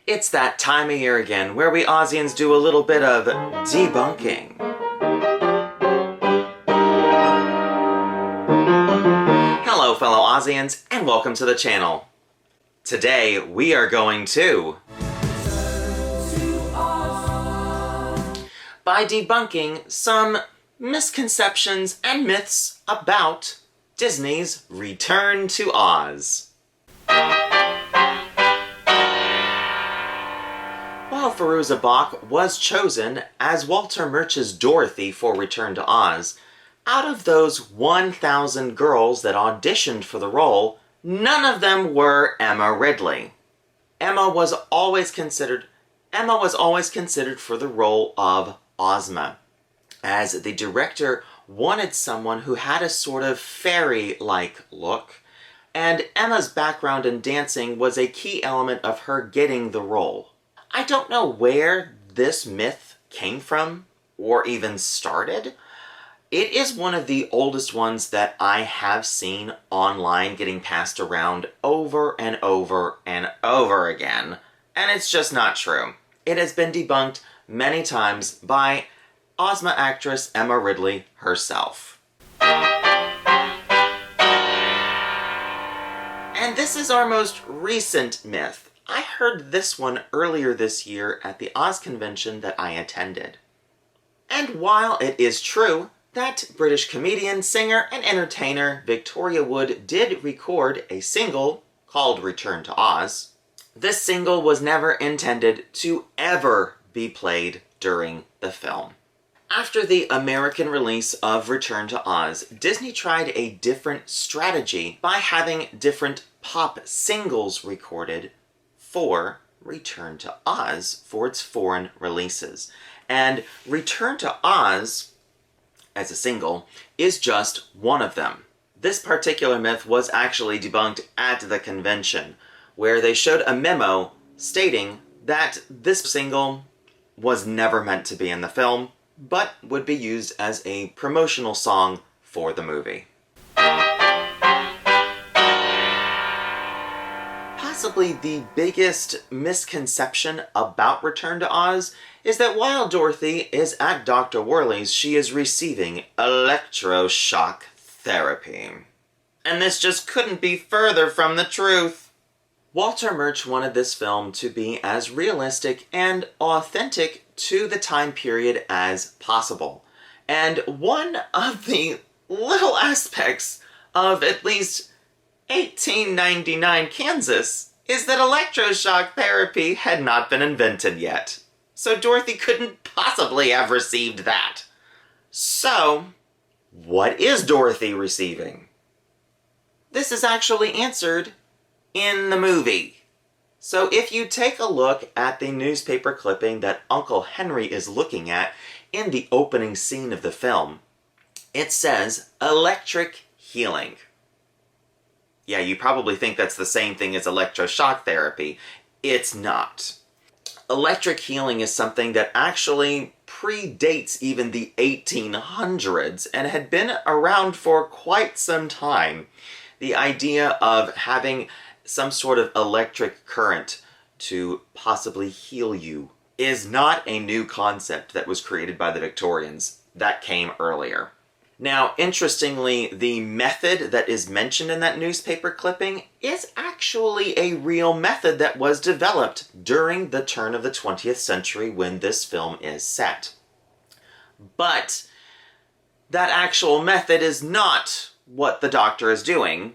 It's that time of year again where we Aussians do a little bit of debunking. Hello fellow Aussians and welcome to the channel. Today we are going to by debunking some misconceptions and myths about Disney's Return to Oz. While Firuza Balk was chosen as Walter Murch's Dorothy for Return to Oz, out of those 1,000 girls that auditioned for the role, none of them were Emma Ridley. Emma was always considered for the role of Ozma, as the director wanted someone who had a sort of fairy-like look, and Emma's background in dancing was a key element of her getting the role. I don't know where this myth came from, or even started. It is one of the oldest ones that I have seen online getting passed around over and over and over again, and it's just not true. It has been debunked many times by Ozma actress Emma Ridley herself. And this is our most recent myth. I heard this one earlier this year at the Oz convention that I attended. And while it is true that British comedian, singer, and entertainer Victoria Wood did record a single called Return to Oz, this single was never intended to ever be played during the film. After the American release of Return to Oz, Disney tried a different strategy by having different pop singles recorded for Return to Oz for its foreign releases. And Return to Oz, as a single, is just one of them. This particular myth was actually debunked at the convention, where they showed a memo stating that this single was never meant to be in the film, but would be used as a promotional song for the movie. Possibly the biggest misconception about Return to Oz is that while Dorothy is at Dr. Worley's, she is receiving electro-shock therapy. And this just couldn't be further from the truth. Walter Murch wanted this film to be as realistic and authentic to the time period as possible. And one of the little aspects of at least 1899 Kansas is that electroshock therapy had not been invented yet. So Dorothy couldn't possibly have received that. So, what is Dorothy receiving? This is actually answered in the movie. So if you take a look at the newspaper clipping that Uncle Henry is looking at in the opening scene of the film, it says electric healing. Yeah, you probably think that's the same thing as electroshock therapy. It's not. Electric healing is something that actually predates even the 1800s and had been around for quite some time. The idea of having some sort of electric current to possibly heal you is not a new concept that was created by the Victorians. That came earlier. Now, interestingly, the method that is mentioned in that newspaper clipping is actually a real method that was developed during the turn of the 20th century when this film is set. But that actual method is not what the doctor is doing,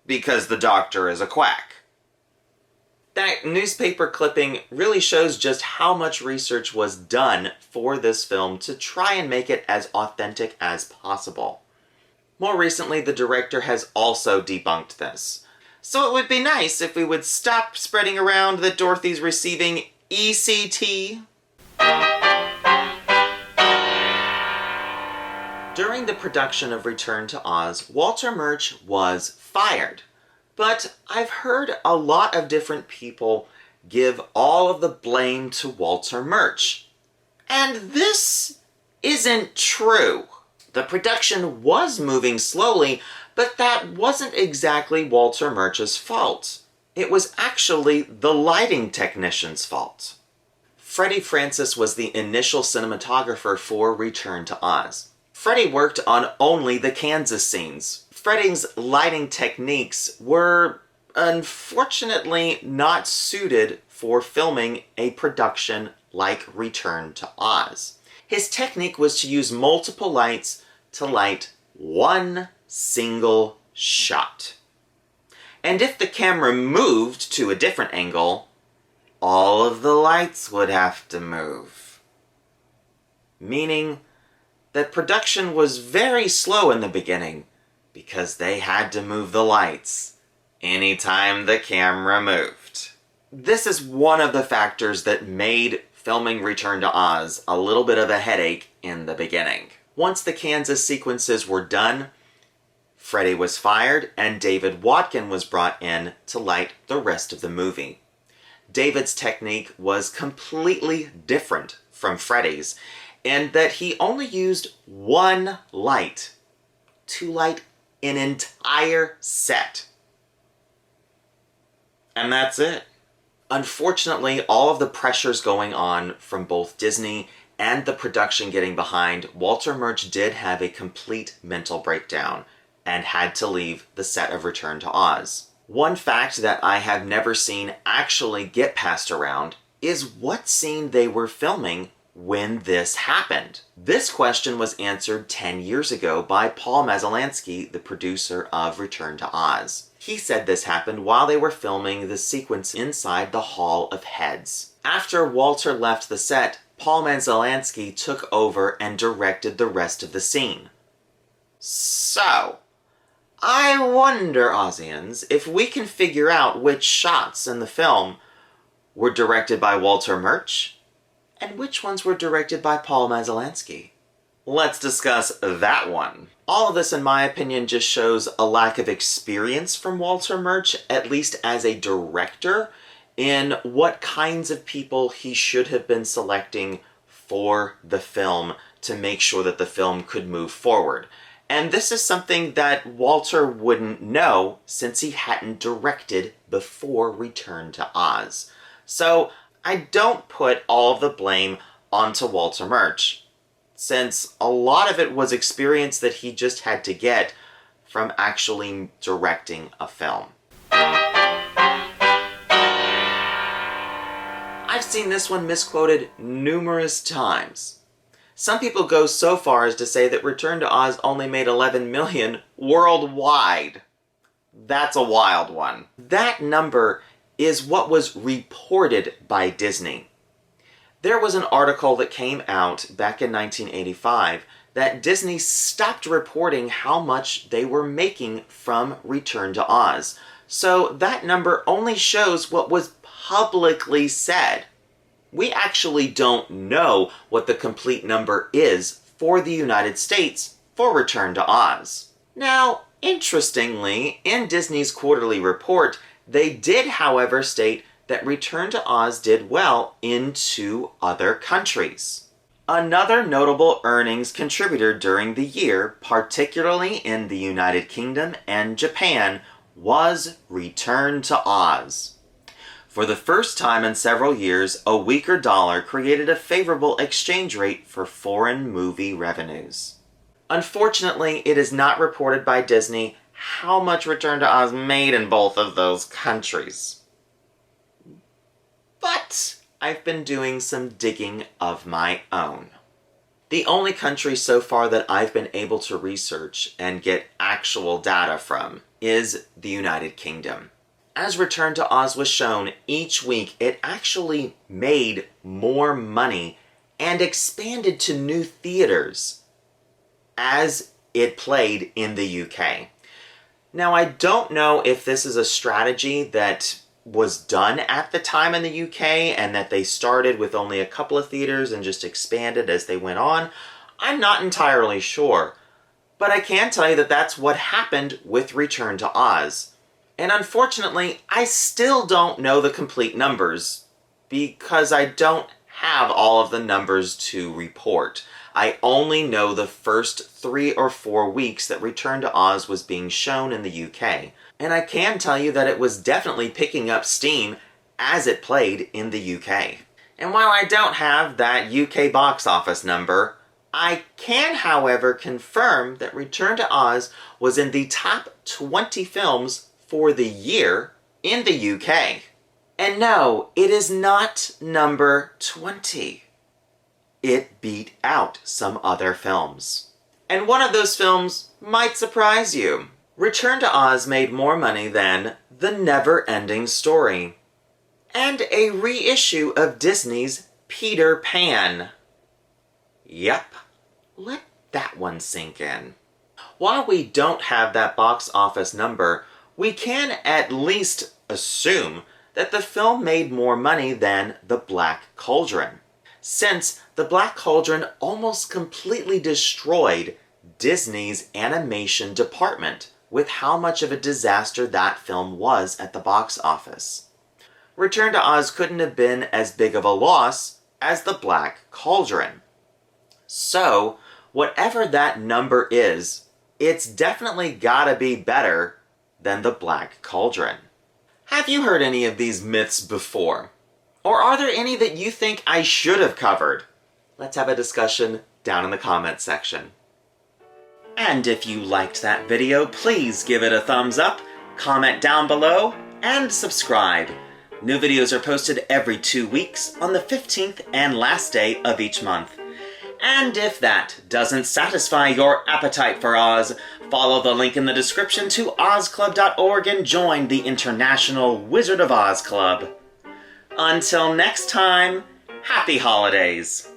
because the doctor is a quack. That newspaper clipping really shows just how much research was done for this film to try and make it as authentic as possible. More recently, the director has also debunked this. So it would be nice if we would stop spreading around that Dorothy's receiving ECT. During the production of Return to Oz, Walter Murch was fired. But I've heard a lot of different people give all of the blame to Walter Murch. And this isn't true. The production was moving slowly, but that wasn't exactly Walter Murch's fault. It was actually the lighting technician's fault. Freddie Francis was the initial cinematographer for Return to Oz. Freddie worked on only the Kansas scenes. Freddie's lighting techniques were unfortunately not suited for filming a production like Return to Oz. His technique was to use multiple lights to light one single shot. And if the camera moved to a different angle, all of the lights would have to move. Meaning that production was very slow in the beginning because they had to move the lights anytime the camera moved. This is one of the factors that made filming Return to Oz a little bit of a headache in the beginning. Once the Kansas sequences were done, Freddie was fired and David Watkin was brought in to light the rest of the movie. David's technique was completely different from Freddie's in that he only used one light to light an entire set. And that's it. Unfortunately, all of the pressures going on from both Disney and the production getting behind, Walter Murch did have a complete mental breakdown and had to leave the set of Return to Oz. One fact that I have never seen actually get passed around is what scene they were filming when this happened. This question was answered 10 years ago by Paul Mazalanski, the producer of Return to Oz. He said this happened while they were filming the sequence inside the Hall of Heads. After Walter left the set, Paul Mazalanski took over and directed the rest of the scene. So, I wonder, Ozians, if we can figure out which shots in the film were directed by Walter Murch and which ones were directed by Paul Mazalanski. Let's discuss that one. All of this, in my opinion, just shows a lack of experience from Walter Murch, at least as a director, in what kinds of people he should have been selecting for the film to make sure that the film could move forward. And this is something that Walter wouldn't know since he hadn't directed before Return to Oz. So I don't put all of the blame onto Walter Murch, since a lot of it was experience that he just had to get from actually directing a film. I've seen this one misquoted numerous times. Some people go so far as to say that Return to Oz only made 11 million worldwide. That's a wild one. That number is what was reported by Disney. There was an article that came out back in 1985 that Disney stopped reporting how much they were making from Return to Oz. So that number only shows what was publicly said. We actually don't know what the complete number is for the United States for Return to Oz. Now, interestingly, in Disney's quarterly report, they did, however, state that Return to Oz did well in 2 other countries. Another notable earnings contributor during the year, particularly in the United Kingdom and Japan, was Return to Oz. For the first time in several years, a weaker dollar created a favorable exchange rate for foreign movie revenues. Unfortunately, it is not reported by Disney how much Return to Oz made in both of those countries. But I've been doing some digging of my own. The only country so far that I've been able to research and get actual data from is the United Kingdom. As Return to Oz was shown, each week it actually made more money and expanded to new theaters as it played in the UK. Now, I don't know if this is a strategy that was done at the time in the UK and that they started with only a couple of theaters and just expanded as they went on. I'm not entirely sure. But I can tell you that that's what happened with Return to Oz. And unfortunately, I still don't know the complete numbers because I don't have all of the numbers to report. I only know the first 3 or 4 weeks that Return to Oz was being shown in the UK. and I can tell you that it was definitely picking up steam as it played in the UK. And while I don't have that UK box office number, I can, however, confirm that Return to Oz was in the top 20 films for the year in the UK. And no, it is not number 20. It beat out some other films. And one of those films might surprise you. Return to Oz made more money than The Never-Ending Story and a reissue of Disney's Peter Pan. Yep, let that one sink in. While we don't have that box office number, we can at least assume that the film made more money than The Black Cauldron, since The Black Cauldron almost completely destroyed Disney's animation department with how much of a disaster that film was at the box office. Return to Oz couldn't have been as big of a loss as The Black Cauldron. So, whatever that number is, it's definitely gotta be better than The Black Cauldron. Have you heard any of these myths before? Or are there any that you think I should have covered? Let's have a discussion down in the comments section. And if you liked that video, please give it a thumbs up, comment down below, and subscribe. New videos are posted every 2 weeks on the 15th and last day of each month. And if that doesn't satisfy your appetite for Oz, follow the link in the description to ozclub.org and join the International Wizard of Oz Club. Until next time, happy holidays!